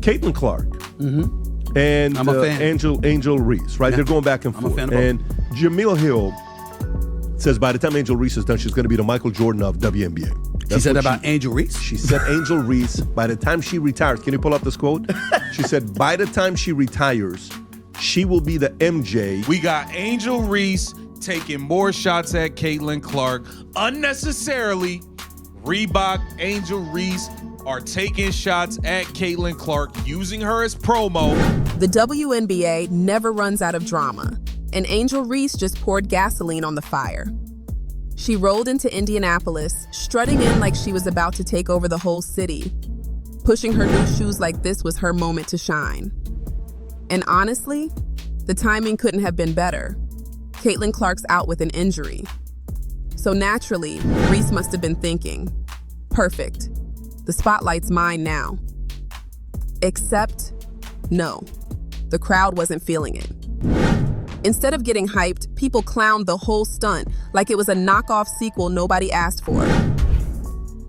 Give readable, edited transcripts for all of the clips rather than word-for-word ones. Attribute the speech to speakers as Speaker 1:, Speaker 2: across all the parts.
Speaker 1: Caitlin Clark and Angel Reese, right? Yeah. They're going back and forth. And Jamil Hill says by the time Angel Reese is done, she's going to be the Michael Jordan of WNBA.
Speaker 2: She said about Angel Reese?
Speaker 1: She said Angel Reese, by the time she retires, can you pull up this quote? She said, by the time she retires, she will be the MJ.
Speaker 3: We got Angel Reese taking more shots at Caitlin Clark unnecessarily. Reebok, Angel Reese are taking shots at Caitlin Clark, using her as promo.
Speaker 4: The WNBA never runs out of drama, and Angel Reese just poured gasoline on the fire. She rolled into Indianapolis, strutting in like she was about to take over the whole city. Pushing her new shoes like this was her moment to shine. And honestly, the timing couldn't have been better. Caitlin Clark's out with an injury. So naturally, Reese must have been thinking, perfect, the spotlight's mine now. Except, no, the crowd wasn't feeling it. Instead of getting hyped, people clowned the whole stunt like it was a knockoff sequel nobody asked for.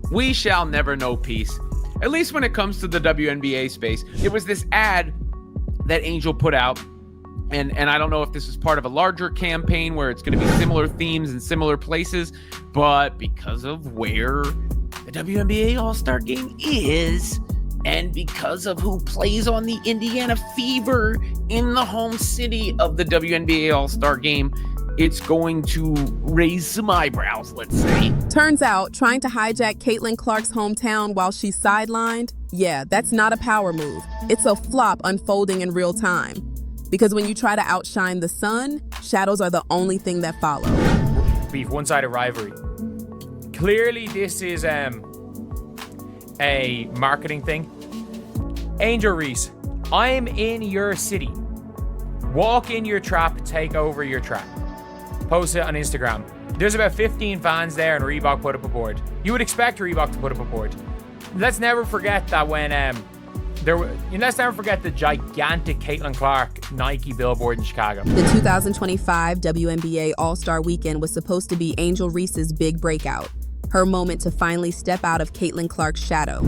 Speaker 5: We shall never know peace, at least when it comes to the WNBA space. It was this ad that Angel put out, and I don't know if this is part of a larger campaign where it's going to be similar themes in similar places, but because of where the WNBA All-Star Game is, and because of who plays on the Indiana Fever in the home city of the WNBA All-Star Game, it's going to raise some eyebrows, let's say.
Speaker 4: Turns out, trying to hijack Caitlin Clark's hometown while she's sidelined, yeah, that's not a power move. It's a flop unfolding in real time. Because when you try to outshine the sun, shadows are the only thing that follow.
Speaker 6: Beef, one-sided rivalry. Clearly, this is a marketing thing. Angel Reese, I'm in your city. Walk in your trap, take over your trap. Post it on Instagram. There's about 15 fans there, and Reebok put up a board. You would expect Reebok to put up a board. Let's never forget that when let's never forget the gigantic Caitlin Clark Nike billboard in Chicago.
Speaker 4: The 2025 WNBA All-Star Weekend was supposed to be Angel Reese's big breakout, her moment to finally step out of Caitlin Clark's shadow.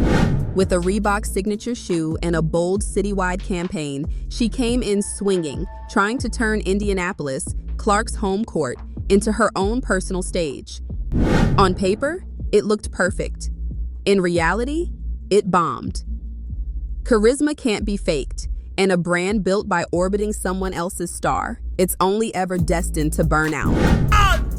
Speaker 4: With a Reebok signature shoe and a bold citywide campaign, she came in swinging, trying to turn Indianapolis, Clark's home court, into her own personal stage. On paper, it looked perfect. In reality, it bombed. Charisma can't be faked, and a brand built by orbiting someone else's star, it's only ever destined to burn out.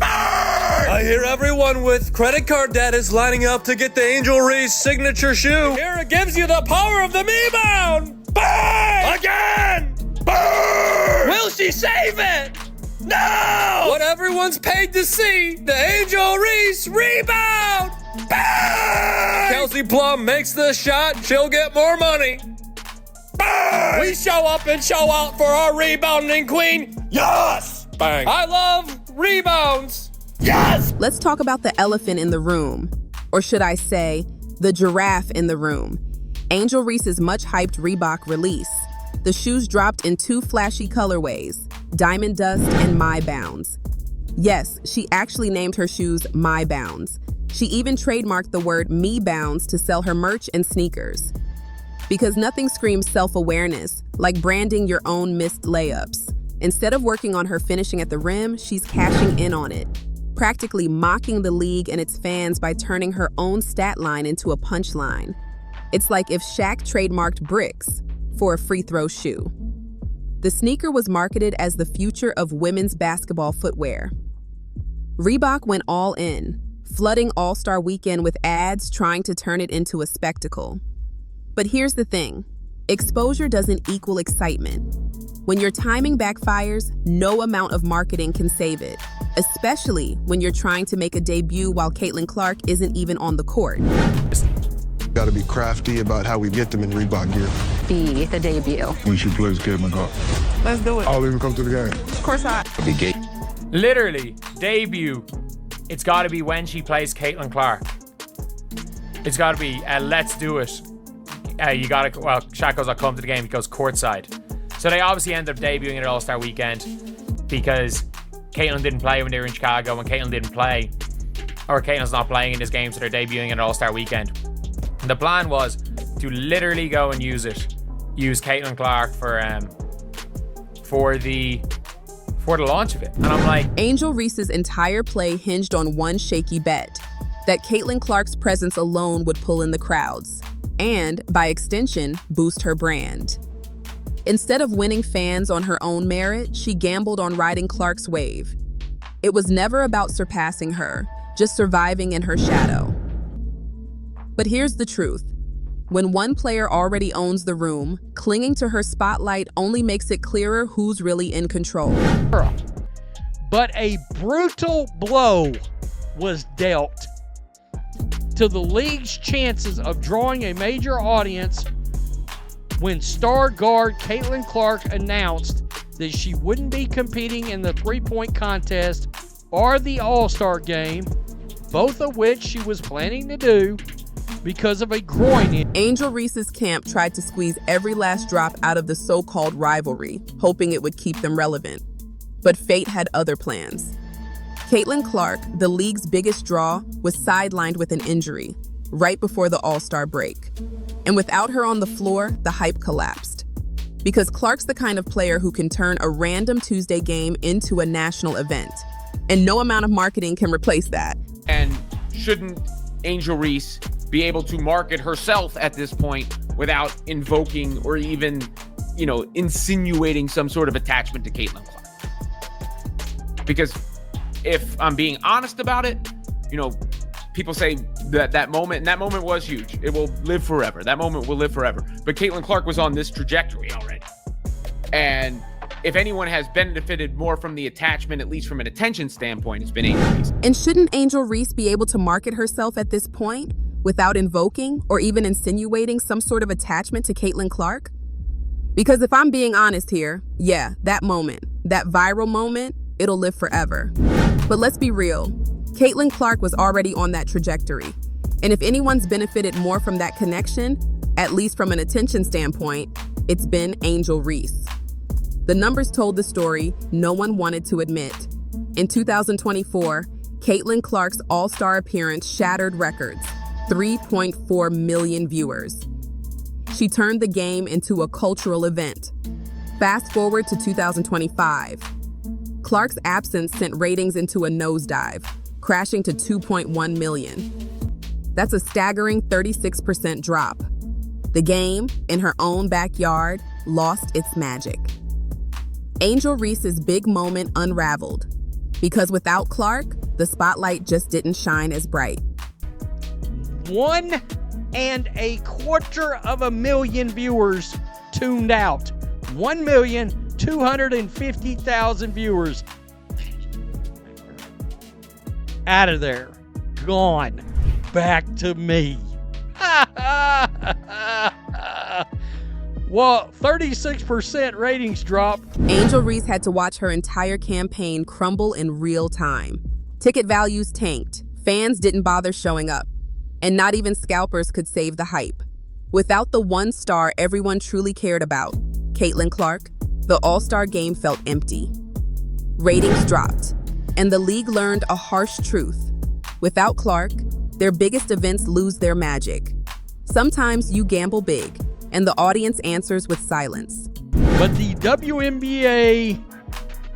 Speaker 7: I hear everyone with credit card debt is lining up to get the Angel Reese signature shoe. Here it gives you the power of the rebound. Bang! Again! Burn! Will she save it? No! What everyone's paid to see, the Angel Reese rebound! Bang! Kelsey Plum makes the shot, she'll get more money. Bang! We show up and show out for our rebounding queen. Yes! Bang! I love rebounds. Yes!
Speaker 4: Let's talk about the elephant in the room, or should I say, the giraffe in the room. Angel Reese's much-hyped Reebok release. The shoes dropped in 2 flashy colorways, Diamond Dust and My Bounds. Yes, she actually named her shoes My Bounds. She even trademarked the word Me Bounds to sell her merch and sneakers. Because nothing screams self-awareness like branding your own missed layups. Instead of working on her finishing at the rim, she's cashing in on it, practically mocking the league and its fans by turning her own stat line into a punchline. It's like if Shaq trademarked bricks for a free throw shoe. The sneaker was marketed as the future of women's basketball footwear. Reebok went all in, flooding All-Star Weekend with ads trying to turn it into a spectacle. But here's the thing, exposure doesn't equal excitement. When your timing backfires, no amount of marketing can save it, especially when you're trying to make a debut while Caitlin Clark isn't even on the court.
Speaker 8: Got to be crafty about how we get them in Reebok gear.
Speaker 9: Be the debut.
Speaker 8: When she plays Caitlin Clark.
Speaker 9: Let's do it.
Speaker 8: I'll even come to the game.
Speaker 9: Of course not.
Speaker 8: Be gay.
Speaker 6: Literally, debut. It's got to be when she plays Caitlin Clark. It's got to be, let's do it. You got to, well, Shaq goes, I'll come to the game. He goes courtside. So they obviously ended up debuting at All-Star Weekend because Caitlin didn't play when they were in Chicago. When Caitlin didn't play, or Caitlin's not playing in this game, so they're debuting at All-Star Weekend. And the plan was to literally go and use it use Caitlin Clark for the launch of it. And I'm like,
Speaker 4: Angel Reese's entire play hinged on one shaky bet, that Caitlin Clark's presence alone would pull in the crowds, and, by extension, boost her brand. Instead of winning fans on her own merit, she gambled on riding Clark's wave. It was never about surpassing her, just surviving in her shadow. But here's the truth. When one player already owns the room, clinging to her spotlight only makes it clearer who's really in control.
Speaker 2: But a brutal blow was dealt to the league's chances of drawing a major audience when star guard Caitlin Clark announced that she wouldn't be competing in the three-point contest or the All-Star game, both of which she was planning to do because of a groin injury.
Speaker 4: Angel Reese's camp tried to squeeze every last drop out of the so-called rivalry, hoping it would keep them relevant. But fate had other plans. Caitlin Clark, the league's biggest draw, was sidelined with an injury right before the All-Star break. And without her on the floor, the hype collapsed. Because Clark's the kind of player who can turn a random Tuesday game into a national event. And no amount of marketing can replace that.
Speaker 5: And shouldn't Angel Reese be able to market herself at this point without invoking or even, insinuating some sort of attachment to Caitlin Clark? Because if I'm being honest about it, people say that moment was huge. It will live forever. That moment will live forever. But Caitlin Clark was on this trajectory already. And if anyone has benefited more from the attachment, at least from an attention standpoint, it's been Angel Reese.
Speaker 4: And shouldn't Angel Reese be able to market herself at this point without invoking or even insinuating some sort of attachment to Caitlin Clark? Because if I'm being honest here, yeah, that moment, that viral moment, it'll live forever. But let's be real. Caitlin Clark was already on that trajectory. And if anyone's benefited more from that connection, at least from an attention standpoint, it's been Angel Reese. The numbers told the story no one wanted to admit. In 2024, Caitlin Clark's All-Star appearance shattered records, 3.4 million viewers. She turned the game into a cultural event. Fast forward to 2025. Clark's absence sent ratings into a nosedive, crashing to 2.1 million. That's a staggering 36% drop. The game, in her own backyard, lost its magic. Angel Reese's big moment unraveled, because without Clark, the spotlight just didn't shine as bright.
Speaker 2: 1.25 million viewers tuned out. 1,250,000 viewers out of there. Gone. Back to me. Well, 36% ratings drop.
Speaker 4: Angel Reese had to watch her entire campaign crumble in real time. Ticket values tanked. Fans didn't bother showing up. And not even scalpers could save the hype. Without the one star everyone truly cared about, Caitlin Clark, the All-Star game felt empty. Ratings dropped, and the league learned a harsh truth. Without Clark, their biggest events lose their magic. Sometimes you gamble big, and the audience answers with silence.
Speaker 2: But the WNBA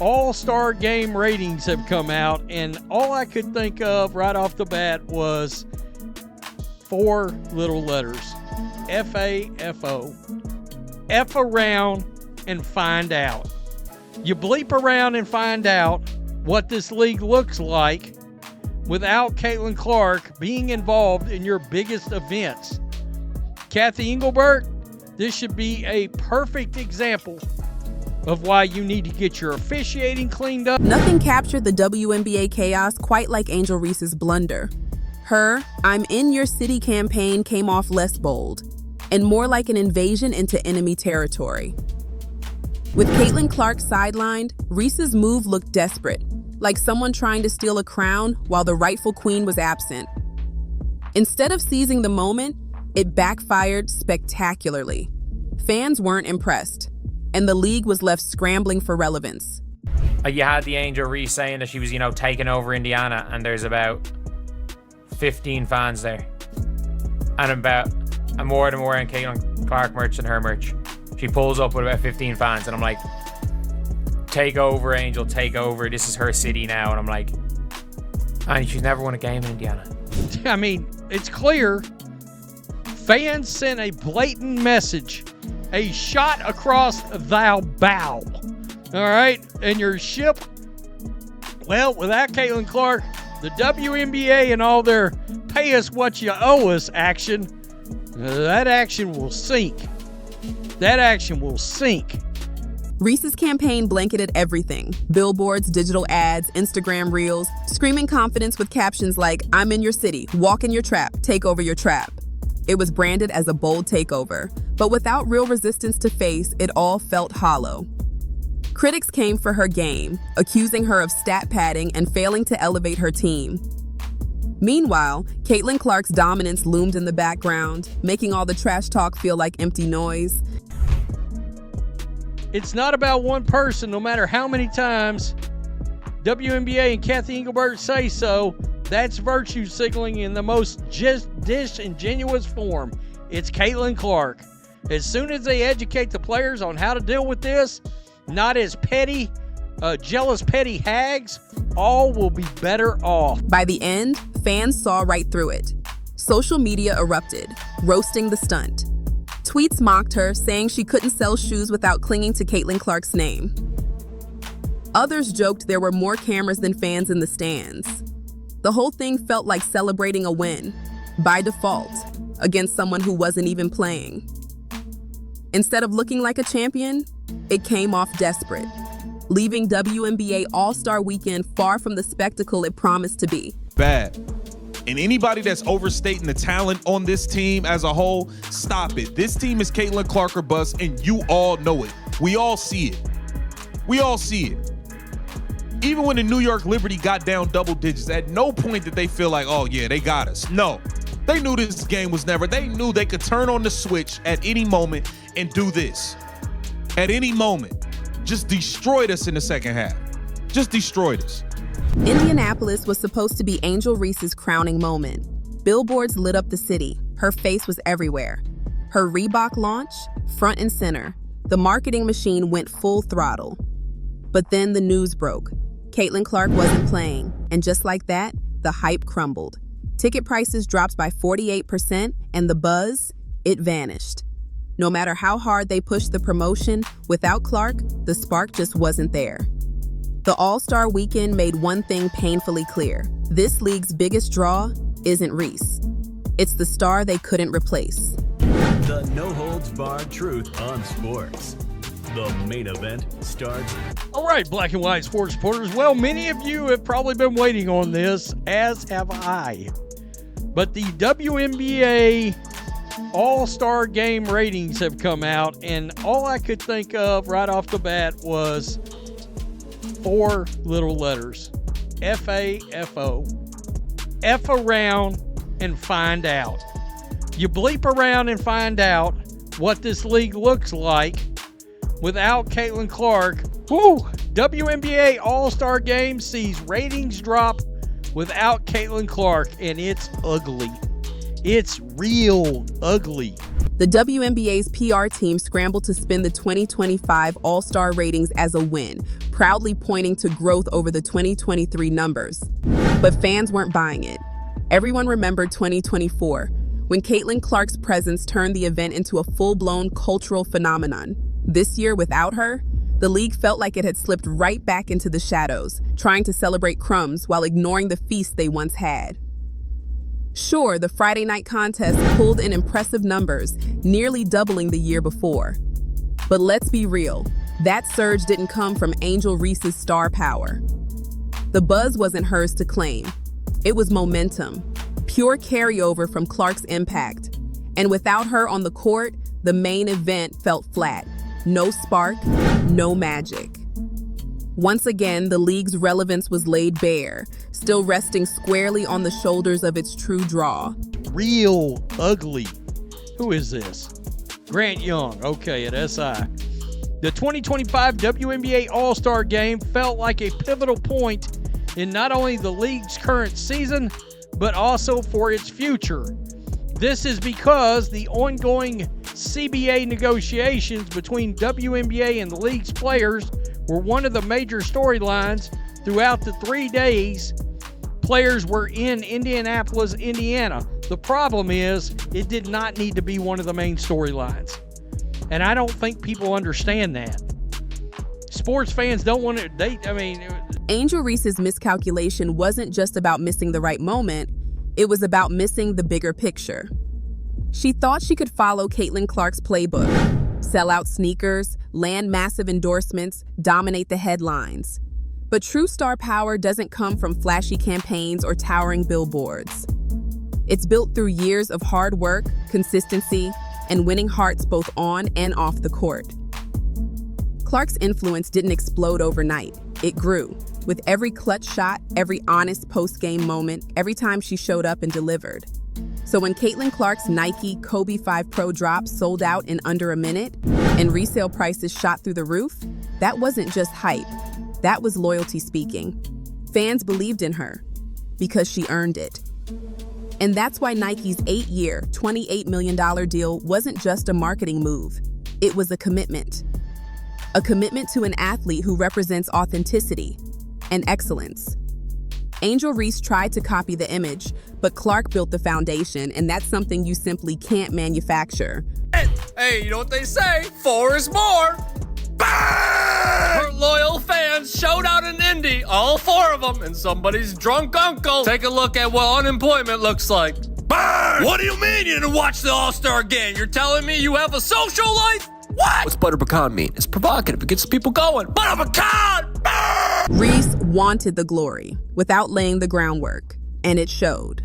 Speaker 2: All-Star Game ratings have come out, and all I could think of right off the bat was 4 little letters. F-A-F-O. F around and find out. You bleep around and find out what this league looks like without Caitlin Clark being involved in your biggest events. Kathy Engelbert, this should be a perfect example of why you need to get your officiating cleaned up.
Speaker 4: Nothing captured the WNBA chaos quite like Angel Reese's blunder. Her "I'm in your city" campaign came off less bold and more like an invasion into enemy territory. With Caitlin Clark sidelined, Reese's move looked desperate, like someone trying to steal a crown while the rightful queen was absent. Instead of seizing the moment, it backfired spectacularly. Fans weren't impressed, and the league was left scrambling for relevance.
Speaker 6: You had the Angel Reese saying that she was, taking over Indiana, and there's about 15 fans there. And more of them wearing Caitlin Clark merch than her merch. She pulls up with about 15 fans, and I'm like, take over, Angel, take over. This is her city now. And I'm like, she's never won a game in Indiana.
Speaker 2: I mean, it's clear. Fans sent a blatant message, a shot across thou bow. All right? And your ship, well, without Caitlin Clark, the WNBA and all their pay us what you owe us action, that action will sink. That action will sink.
Speaker 4: Reese's campaign blanketed everything. Billboards, digital ads, Instagram reels, screaming confidence with captions like, I'm in your city, walk in your trap, take over your trap. It was branded as a bold takeover, but without real resistance to face, it all felt hollow. Critics came for her game, accusing her of stat padding and failing to elevate her team. Meanwhile, Caitlin Clark's dominance loomed in the background, making all the trash talk feel like empty noise.
Speaker 2: It's not about one person, no matter how many times WNBA and Kathy Engelbert say so. That's virtue signaling in the most disingenuous form. It's Caitlin Clark. As soon as they educate the players on how to deal with this, not as petty, jealous petty hags, all will be better off.
Speaker 4: By the end, fans saw right through it. Social media erupted, roasting the stunt. Tweets mocked her, saying she couldn't sell shoes without clinging to Caitlin Clark's name. Others joked there were more cameras than fans in the stands. The whole thing felt like celebrating a win, by default, against someone who wasn't even playing. Instead of looking like a champion, it came off desperate, leaving WNBA All-Star Weekend far from the spectacle it promised to be.
Speaker 3: Bad. And anybody that's overstating the talent on this team as a whole, stop it. This team is Caitlin Clark or bust, and you all know it. We all see it. We all see it. Even when the New York Liberty got down double digits, at no point did they feel like, oh yeah, they got us. No, they knew this game was never. They knew they could turn on the switch at any moment and do this. At any moment. Just destroyed us in the second half. Just destroyed us.
Speaker 4: Indianapolis was supposed to be Angel Reese's crowning moment. Billboards lit up the city. Her face was everywhere. Her Reebok launch, front and center. The marketing machine went full throttle. But then the news broke. Caitlin Clark wasn't playing, and just like that, the hype crumbled. Ticket prices dropped by 48%, and the buzz, it vanished. No matter how hard they pushed the promotion, without Clark, the spark just wasn't there. The All-Star Weekend made one thing painfully clear. This league's biggest draw isn't Reese. It's the star they couldn't replace.
Speaker 10: The no-holds-barred truth on sports. The main event starts.
Speaker 2: All right, black and white sports supporters. Well, many of you have probably been waiting on this, as have I. But the WNBA All-Star Game ratings have come out, and all I could think of right off the bat was 4 little letters. F-A-F-O. F around and find out. You bleep around and find out what this league looks like without Caitlin Clark. Woo! WNBA All-Star Game sees ratings drop without Caitlin Clark, and it's ugly. It's real ugly.
Speaker 4: The WNBA's PR team scrambled to spin the 2025 All-Star ratings as a win, proudly pointing to growth over the 2023 numbers. But fans weren't buying it. Everyone remembered 2024, when Caitlin Clark's presence turned the event into a full-blown cultural phenomenon. This year, without her, the league felt like it had slipped right back into the shadows, trying to celebrate crumbs while ignoring the feast they once had. Sure, the Friday night contest pulled in impressive numbers, nearly doubling the year before. But let's be real, that surge didn't come from Angel Reese's star power. The buzz wasn't hers to claim. It was momentum, pure carryover from Clark's impact. And without her on the court, the main event felt flat. No spark, no magic. Once again, the league's relevance was laid bare, still resting squarely on the shoulders of its true draw.
Speaker 2: Real ugly. Who is this? Grant Young, okay, at SI. The 2025 WNBA All-Star Game felt like a pivotal point in not only the league's current season, but also for its future. This is because the ongoing CBA negotiations between WNBA and the league's players were one of the major storylines throughout the 3 days players were in Indianapolis, Indiana. The problem is it did not need to be one of the main storylines. And I don't think people understand that. Sports fans don't want to,
Speaker 4: Angel Reese's miscalculation wasn't just about missing the right moment, it was about missing the bigger picture. She thought she could follow Caitlin Clark's playbook, sell out sneakers, land massive endorsements, dominate the headlines. But true star power doesn't come from flashy campaigns or towering billboards. It's built through years of hard work, consistency, and winning hearts both on and off the court. Clark's influence didn't explode overnight. It grew, with every clutch shot, every honest post-game moment, every time she showed up and delivered. So when Caitlin Clark's Nike Kobe 5 Pro drops sold out in under a minute and resale prices shot through the roof, that wasn't just hype. That was loyalty speaking. Fans believed in her because she earned it. And that's why Nike's 8-year, $28 million deal wasn't just a marketing move. It was a commitment. A commitment to an athlete who represents authenticity and excellence. Angel Reese tried to copy the image, but Clark built the foundation, and that's something you simply can't manufacture.
Speaker 7: Hey, you know what they say? 4 is more. Bang! Her loyal fans showed out in Indy, all 4 of them, and somebody's drunk uncle. Take a look at what unemployment looks like. Bang! What do you mean you didn't watch the All-Star game? You're telling me you have a social life? What? What's butter pecan mean? It's provocative. It gets people going. Butter pecan! Bang!
Speaker 4: Reese wanted the glory without laying the groundwork, and it showed.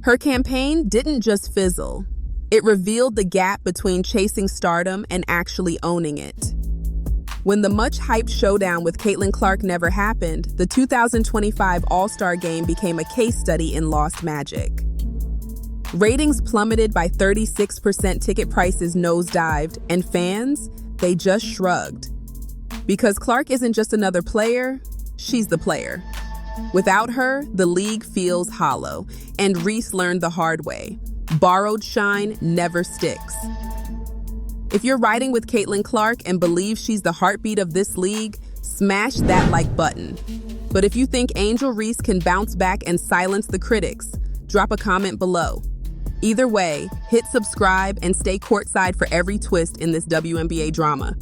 Speaker 4: Her campaign didn't just fizzle. It revealed the gap between chasing stardom and actually owning it. When the much-hyped showdown with Caitlin Clark never happened, the 2025 All-Star Game became a case study in lost magic. Ratings plummeted by 36%, ticket prices nosedived, and fans, they just shrugged. Because Clark isn't just another player, she's the player. Without her, the league feels hollow, and Reese learned the hard way. Borrowed shine never sticks. If you're riding with Caitlin Clark and believe she's the heartbeat of this league, smash that like button. But if you think Angel Reese can bounce back and silence the critics, drop a comment below. Either way, hit subscribe and stay courtside for every twist in this WNBA drama.